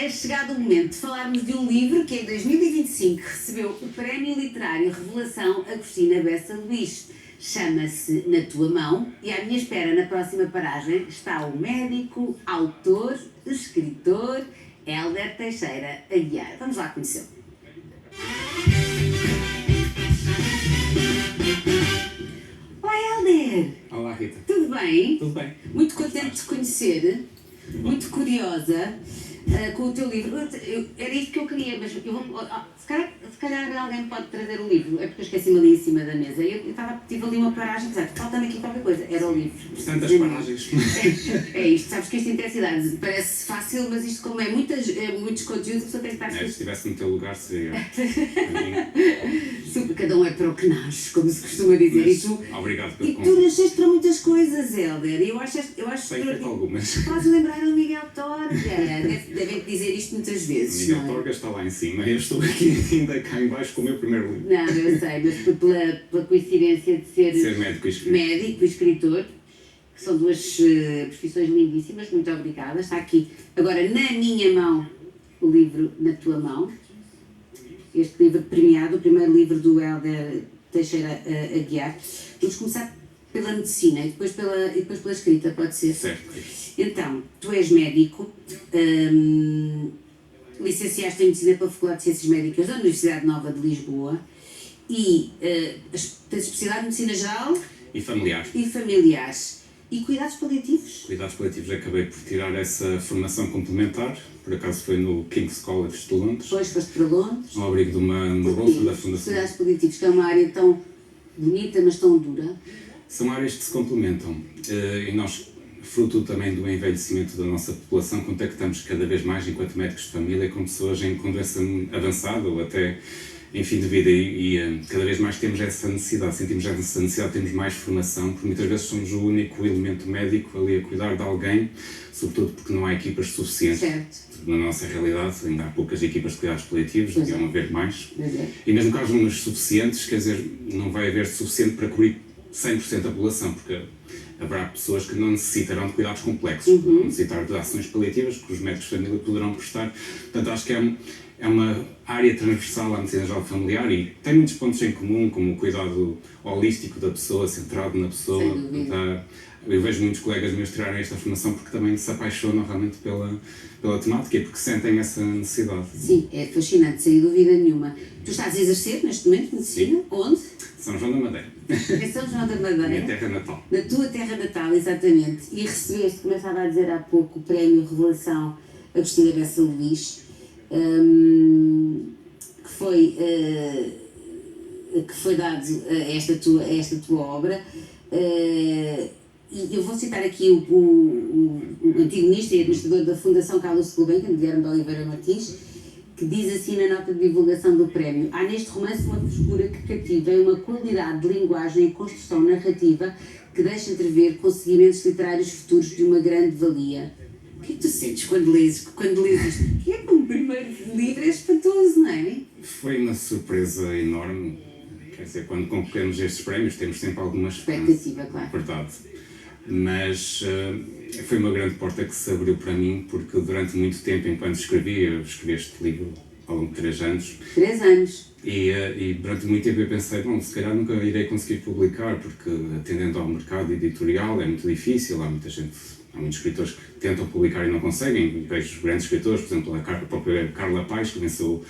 É chegado o momento de falarmos de um livro que em 2025 recebeu o Prémio Literário Revelação Agostina Bessa Luís. Chama-se Na Tua Mão e à minha espera na próxima paragem está o médico, autor, escritor Hélder Teixeira Aguiar. Vamos lá conhecê-lo. Olá Hélder! Olá Rita. Tudo bem? Tudo bem. Muito contente de te conhecer, muito curiosa com o teu livro. Era isto que eu queria, mas eu vou, se calhar alguém pode trazer o livro, é porque eu esqueci-me ali em cima da mesa. Eu tive ali uma paragem, falta-me aqui qualquer coisa, era o livro. Tantas paragens. É isto, sabes que esta intensidade parece fácil, mas isto como é muitos conteúdos, a pessoa tem que estar... Se estivesse no teu lugar seria... Cada um é para o que nasce, como se costuma dizer. Mas, obrigado pelo convite. E tu nasceste para muitas coisas, Hélder. Eu acho Sei feito algumas. Faz lembrar o Miguel Torga. Devem dizer isto muitas vezes. Miguel Torga está lá em cima, eu estou aqui ainda cá em baixo com o meu primeiro livro. Não, eu sei, mas pela coincidência de ser médico e escritor, que são duas profissões lindíssimas, muito obrigada. Está aqui agora na minha mão o livro Na Tua Mão. Este livro premiado, o primeiro livro do Hélder Teixeira Aguiar. Vamos começar pela medicina e depois pela escrita, pode ser? Certo. Então, tu és médico, licenciaste em Medicina pela Faculdade de Ciências Médicas da Universidade Nova de Lisboa e tens especialidade em Medicina Geral E familiar. E familiares. E cuidados paliativos? Cuidados paliativos, acabei por tirar essa formação complementar, por acaso foi no King's College de Londres. Depois foste para Londres. No abrigo de uma bolsa da Fundação. Cuidados paliativos, que é uma área tão bonita, mas tão dura. São áreas que se complementam e nós, fruto também do envelhecimento da nossa população, contactamos cada vez mais, enquanto médicos de família, com pessoas com doença avançada ou até em fim de vida e cada vez mais temos essa necessidade, sentimos essa necessidade, temos mais formação, porque muitas vezes somos o único elemento médico ali a cuidar de alguém, sobretudo porque não há equipas suficientes. Certo. Na nossa realidade, ainda há poucas equipas de cuidados paliativos, deviam haver mais. É. E mesmo caso números suficientes, quer dizer, não vai haver suficiente para cobrir 100% da população, porque haverá pessoas que não necessitarão de cuidados complexos, vão necessitar de ações paliativas que os médicos de família poderão prestar. Portanto, acho que é uma área transversal à medicina geral familiar e tem muitos pontos em comum, como o cuidado holístico da pessoa, centrado na pessoa. Eu vejo muitos colegas meus tirarem esta formação porque também se apaixonam realmente pela temática e porque sentem essa necessidade. Sim, é fascinante, sem dúvida nenhuma. Tu estás a exercer neste momento medicina? Sim. Onde? São João da Madeira. É São João da Madeira. Minha terra natal. Na tua terra natal, exatamente. E recebeste, como eu estava a dizer há pouco, o Prémio Revelação Agostina Bessa Luís, que foi dado a esta tua obra. E eu vou citar aqui o antigo ministro e administrador da Fundação Carlos Gulbenkian, Guilherme de Oliveira Martins, que diz assim na nota de divulgação do prémio: há neste romance uma frescura que cativa e uma qualidade de linguagem e construção narrativa que deixa entrever conseguimentos literários futuros de uma grande valia. O que é que tu sentes quando lês isto? Que é como o primeiro livro, é espantoso, não é? Foi uma surpresa enorme. Quer dizer, quando concorremos a estes prémios temos sempre alguma expectativa, claro. Verdade. Mas foi uma grande porta que se abriu para mim, porque durante muito tempo, enquanto eu escrevi este livro ao longo de 3 anos. 3 anos. E durante muito tempo eu pensei, bom, se calhar nunca irei conseguir publicar, porque atendendo ao mercado editorial é muito difícil, há muitos escritores que tentam publicar e não conseguem. Vejo grandes escritores, por exemplo, a própria Carla Paes, que venceu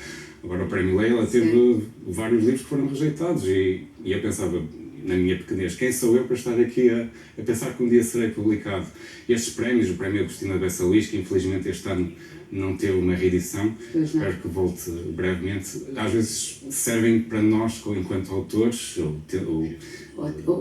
agora o Prémio Leia, ela teve vários livros que foram rejeitados e eu pensava, na minha pequenez, quem sou eu para estar aqui a pensar que um dia serei publicado? E estes prémios, o Prémio Agostina Bessa Luís, que infelizmente este ano não teve uma reedição, espero que volte brevemente, às vezes servem para nós, enquanto autores, ou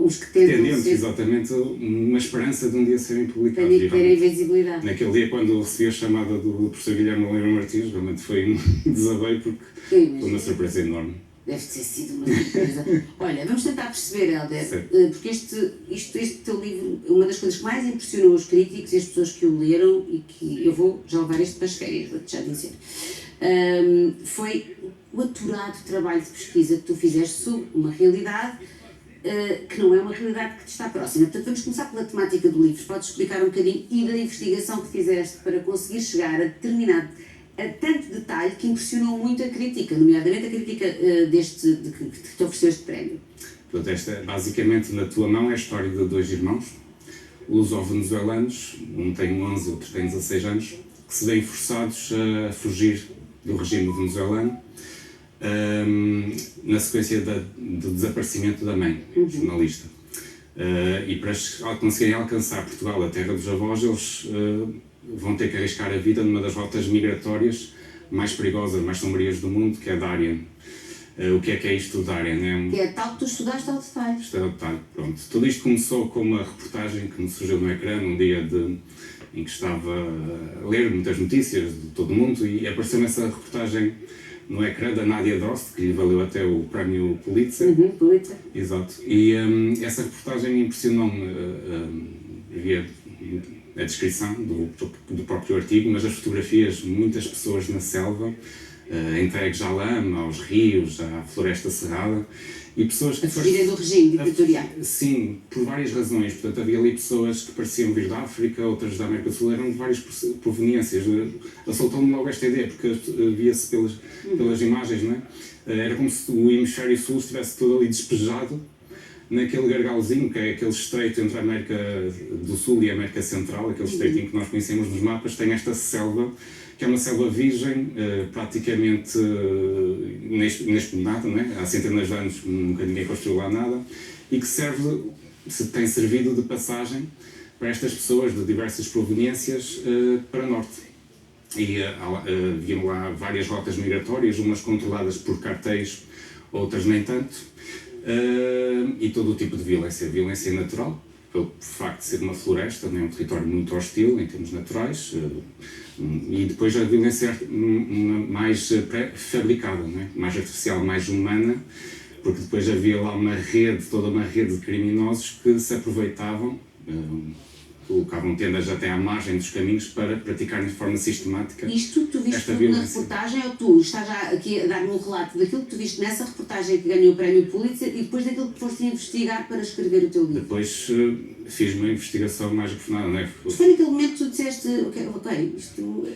os que tendemos exatamente uma esperança de um dia serem publicados. Tem que ter a invisibilidade. Naquele dia, quando recebi a chamada do professor Guilherme Oliveira Martins, realmente foi um desabio, porque foi uma surpresa enorme. Deve ter sido uma surpresa. Olha, vamos tentar perceber, Hélder, porque este teu livro, uma das coisas que mais impressionou os críticos e as pessoas que o leram, e que eu vou já levar isto para as férias, vou-te já dizer, foi o aturado trabalho de pesquisa que tu fizeste sobre uma realidade que não é uma realidade que te está próxima. Portanto, vamos começar pela temática do livro. Podes explicar um bocadinho e da investigação que fizeste para conseguir chegar a a tanto detalhe que impressionou muito a crítica, nomeadamente a crítica que te ofereceu este prémio. Portanto, esta, basicamente, na tua mão é a história de dois irmãos, luso-venezuelanos, um tem 11, outro tem 16 anos, que se veem forçados a fugir do regime venezuelano, na sequência do desaparecimento da mãe, jornalista. E para conseguirem alcançar Portugal, a terra dos avós, eles vão ter que arriscar a vida numa das rotas migratórias mais perigosas, mais sombrias do mundo, que é a Darien. O que é isto de Darien? Que é tal que tu estudaste ao detalhe. Isto é o detalhe, pronto. Tudo isto começou com uma reportagem que me surgiu no ecrã num dia em que estava a ler muitas notícias de todo o mundo e apareceu-me essa reportagem no ecrã da Nadia Dost, que lhe valeu até o prémio Pulitzer. Pulitzer. Exato. E essa reportagem impressionou-me. Havia a descrição do próprio artigo, mas as fotografias, muitas pessoas na selva, entregues à lama, aos rios, à floresta cerrada, e pessoas que... A fugirem do regime ditatorial. Sim, por várias razões. Portanto, havia ali pessoas que pareciam vir da África, outras da América do Sul, eram de várias proveniências. Assaltou-me logo esta ideia, porque via-se pelas imagens, não é? Era como se o hemisfério sul estivesse todo ali despejado naquele gargalzinho, que é aquele estreito entre a América do Sul e a América Central, aquele estreitinho que nós conhecemos nos mapas, tem esta selva, que é uma selva virgem, praticamente inexpugnada, não é? Há centenas de anos nunca ninguém construiu lá nada, e que tem servido de passagem para estas pessoas de diversas proveniências para norte. E haviam lá várias rotas migratórias, umas controladas por cartéis, outras nem tanto, e todo o tipo de violência natural, pelo facto de ser uma floresta, não é? Um território muito hostil em termos naturais, e depois a violência mais fabricada, não é? Mais artificial, mais humana, porque depois havia lá toda uma rede de criminosos que se aproveitavam, colocavam tendas até à margem dos caminhos para praticarem de forma sistemática esta violência. Isto tu viste na reportagem, ou tu estás já aqui a dar-me um relato daquilo que tu viste nessa reportagem que ganhou o prémio Pulitzer e depois daquilo que foste investigar para escrever o teu livro? Depois fiz uma investigação mais aprofundada, não é? Foi naquele momento que tu disseste, ok, isto,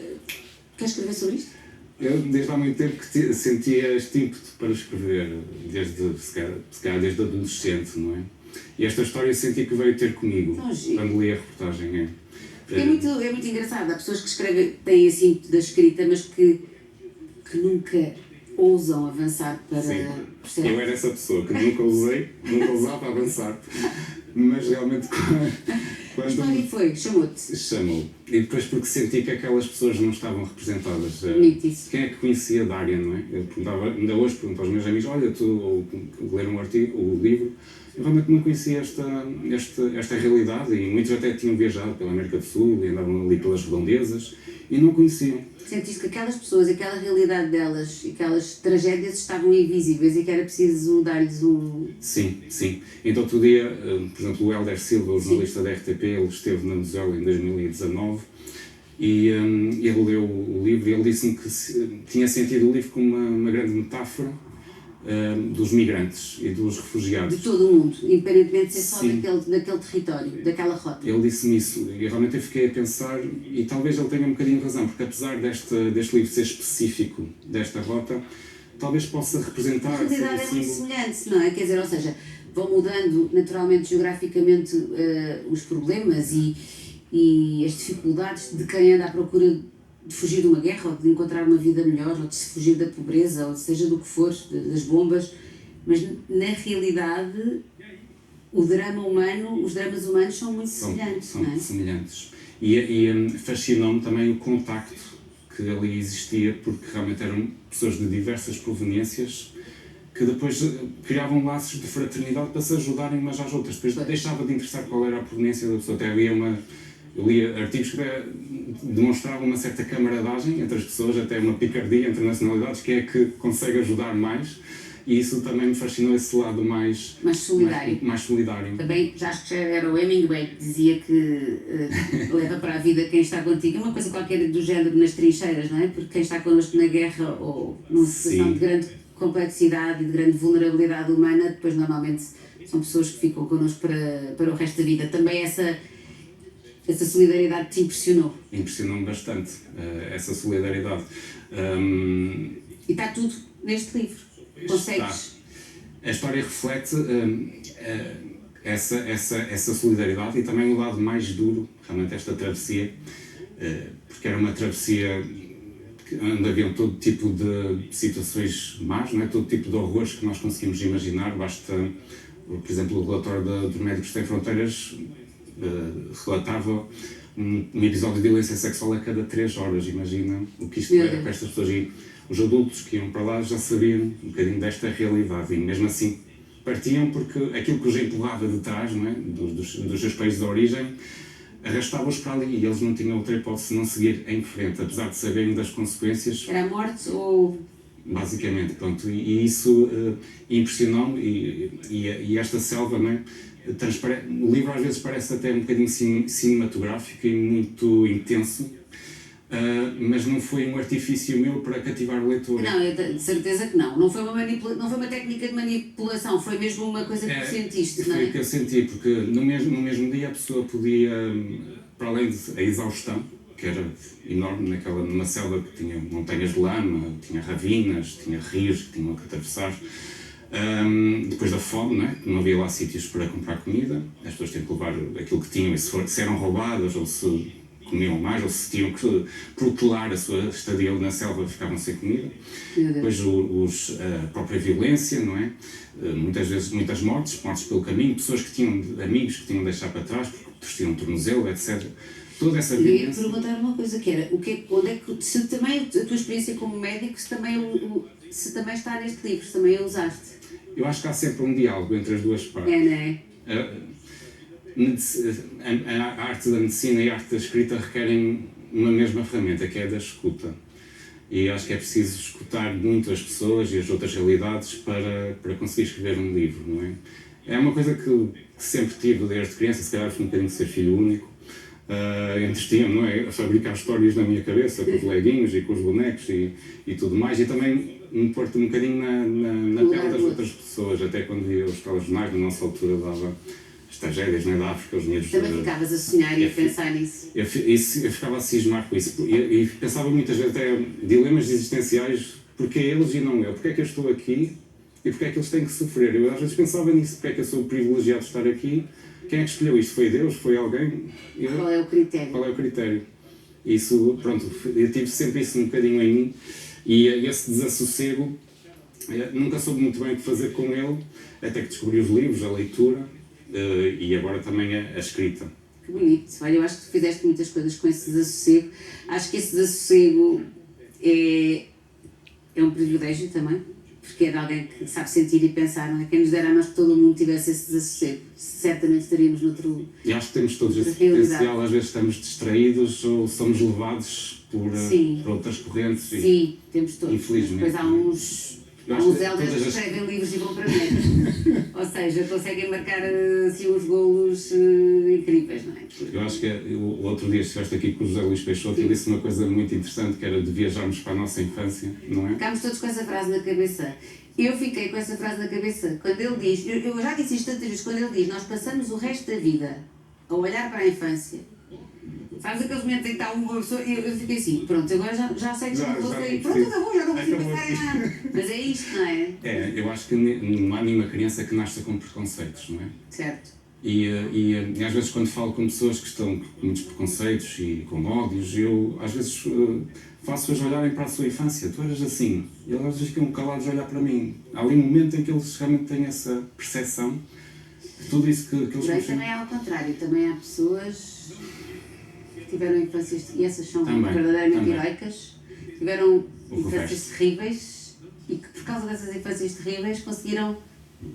queres escrever sobre isto? Eu, desde há muito tempo, que sentia este ímpeto para escrever, se calhar desde adolescente, não é? E esta história eu senti que veio ter comigo, quando li a reportagem. É muito engraçado, há pessoas que escrevem, têm esse ímpeto da escrita, mas que nunca ousam avançar para... Sim, eu era essa pessoa que nunca ousava avançar, mas realmente a história foi, chamou-te. Chamou. E depois porque senti que aquelas pessoas não estavam representadas. Quem é que conhecia Darien, não é? Eu perguntava, ainda hoje pergunto aos meus amigos, olha, tu leram o livro, eu realmente não conhecia esta realidade e muitos até tinham viajado pela América do Sul e andavam ali pelas redondezas e não conheciam. Sentiste que aquelas pessoas, aquela realidade delas, aquelas tragédias estavam invisíveis e que era preciso dar-lhes um... Sim, sim. Então outro dia, por exemplo, o Hélder Silva, o jornalista da RTP, ele esteve na Venezuela em 2019 e ele leu o livro e ele disse-me que tinha sentido o livro como uma grande metáfora dos migrantes e dos refugiados. De todo o mundo, independentemente de ser só daquele território, daquela rota. Ele disse-me isso e realmente eu fiquei a pensar, e talvez ele tenha um bocadinho de razão, porque apesar deste livro ser específico desta rota, talvez possa representar... A realidade é muito semelhante, não é? Quer dizer, ou seja, vão mudando naturalmente, geograficamente, os problemas e as dificuldades de quem anda à procura de fugir de uma guerra, ou de encontrar uma vida melhor, ou de se fugir da pobreza, ou seja do que for, das bombas, mas na realidade os dramas humanos são muito semelhantes. São não é? semelhantes. E fascinou-me também o contacto que ali existia, porque realmente eram pessoas de diversas proveniências que depois criavam laços de fraternidade para se ajudarem umas às outras. Depois deixava de interessar qual era a proveniência da pessoa. Até havia eu lia artigos que demonstravam uma certa camaradagem entre as pessoas, até uma picardia entre nacionalidades, que é que consegue ajudar mais, e isso também me fascinou, esse lado mais solidário. Mais solidário. Também, já acho que já era o Hemingway que dizia que leva para a vida quem está contigo, é uma coisa qualquer do género nas trincheiras, não é? Porque quem está connosco na guerra ou numa situação de grande complexidade e de grande vulnerabilidade humana, depois normalmente são pessoas que ficam connosco para o resto da vida. Também essa solidariedade te impressionou. Impressionou-me bastante essa solidariedade. E está tudo neste livro. Consegues? A história reflete essa solidariedade e também o lado mais duro, realmente, esta travessia, porque era uma travessia onde havia todo tipo de situações más, não é? Todo tipo de horrores que nós conseguimos imaginar. Basta, por exemplo, o relatório do Médicos Sem Fronteiras relatava um episódio de violência sexual a cada 3 horas. Imagina o que isto era para estas pessoas. E os adultos que iam para lá já sabiam um bocadinho desta realidade e mesmo assim partiam porque aquilo que os empurrava de trás, não é? dos seus países de origem, arrastava-os para ali e eles não tinham outra hipótese de não seguir em frente, apesar de saberem das consequências. Era a morte ou... Basicamente, pronto, e isso impressionou-me e esta selva, não é? O livro às vezes parece até um bocadinho cinematográfico e muito intenso, mas não foi um artifício meu para cativar o leitor. Não, eu de certeza que não. Não foi uma técnica de manipulação, foi mesmo uma coisa que tu sentiste, não é? Foi o que eu senti, porque no mesmo dia a pessoa podia, para além da exaustão, que era enorme numa selva que tinha montanhas de lama, tinha ravinas, tinha rios que tinham que atravessar, depois da fome, não é? Não havia lá sítios para comprar comida, as pessoas tinham que levar aquilo que tinham e se eram roubadas ou se comiam mais ou se tinham que protelar a sua estadia na selva ficavam sem comida. Depois a própria violência, não é? Muitas vezes muitas mortes pelo caminho, pessoas que tinham amigos que tinham de deixar para trás porque torciam o tornozelo, etc. Toda essa violência. Eu ia perguntar uma coisa que era, onde é que, se também a tua experiência como médico, se também está neste livro, se também a usaste? Eu acho que há sempre um diálogo entre as duas partes. É, não é? A arte da medicina e a arte da escrita requerem uma mesma ferramenta, que é a da escuta. E acho que é preciso escutar muito as pessoas e as outras realidades para conseguir escrever um livro, não é? É uma coisa que sempre tive desde criança, se calhar foi um bocadinho de ser filho único. Entretinha-me, não é? A fabricar histórias na minha cabeça, com os leguinhos e com os bonecos e tudo mais, e também me porto um bocadinho na pele das outras pessoas, até quando ia aos telejornais, na nossa altura dava as tragédias, não é, da África, os dinheiros... Também ficavas a sonhar e a pensar nisso? Eu ficava a cismar com isso, e pensava muitas vezes até dilemas existenciais, porque é eles e não eu, porque é que eu estou aqui e porque é que eles têm que sofrer. Eu às vezes pensava nisso, porque é que eu sou privilegiado de estar aqui. Quem é que escolheu isto? Foi Deus? Foi alguém? Qual é o critério? Qual é o critério? Isso, pronto, eu tive sempre isso um bocadinho em mim e esse desassossego, nunca soube muito bem o que fazer com ele, até que descobri os livros, a leitura e agora também a escrita. Que bonito. Olha, eu acho que tu fizeste muitas coisas com esse desassossego. Acho que esse desassossego é um privilégio também, porque é de alguém que sabe sentir e pensar, não é? Quem nos dera a nós que todo o mundo tivesse esse desassossego, certamente estaríamos noutro... E acho que temos todos esse potencial, às vezes estamos distraídos ou somos levados por outras correntes. Sim, temos todos. Infelizmente. Depois há uns elders que escrevem livros e vão para médicos. Ou seja, conseguem marcar assim uns golos incríveis, não é? Eu acho que o outro dia estiveste aqui com o José Luís Peixoto e disse uma coisa muito interessante, que era de viajarmos para a nossa infância, não é? Ficámos todos com essa frase na cabeça. Eu fiquei com essa frase na cabeça quando ele diz, eu já disse isto tantas vezes, quando ele diz, nós passamos o resto da vida a olhar para a infância. Sabes aqueles momentos em que está uma pessoa, eu fiquei assim, pronto, agora já sei que já vou sair, pronto, acabou, já não consigo pensar em nada. Mas é isto, não é? Eu acho que não há nenhuma criança que nasça com preconceitos, não é? Certo. E às vezes quando falo com pessoas que estão com muitos preconceitos e com ódios, eu às vezes faço-as olharem para a sua infância, tu eras assim, e eles às vezes ficam calados a olhar para mim. Há ali um momento em que eles realmente têm essa percepção de tudo isso que eles Mas também há ao contrário, também há pessoas que tiveram infâncias, e essas são verdadeiramente heroicas, tiveram infâncias terríveis e que por causa dessas infâncias terríveis conseguiram,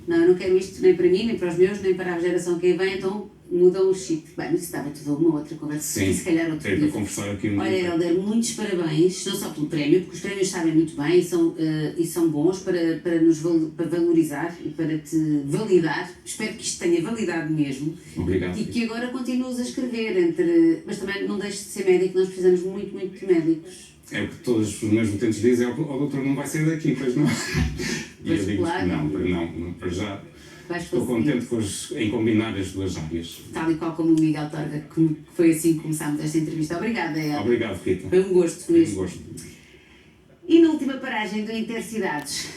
não, eu não quero isto nem para mim, nem para os meus, nem para a geração que aí vem, então mudam o chip. Bem, mas isso dava tudo uma outra conversa, sim, se calhar outro dia. Conversar aqui Olha, Helder, muitos parabéns, não só pelo prémio, porque os prémios sabem muito bem e são bons para valorizar e para te validar. Espero que isto tenha validade mesmo. Obrigado. E que agora continues a escrever, mas também não deixes de ser médico, nós precisamos muito, muito de médicos. É o que todos os meus utentes dizem, o doutor não vai sair daqui, pois não. E eu digo, claro. não, para já Vais Estou conseguir. contente em combinar as duas áreas. Tal e qual como o Miguel Torga, que foi assim que começámos esta entrevista. Obrigada, Ela. Obrigado, Rita. Foi um gosto Foi um mesmo. gosto. E na última paragem do Intercidades,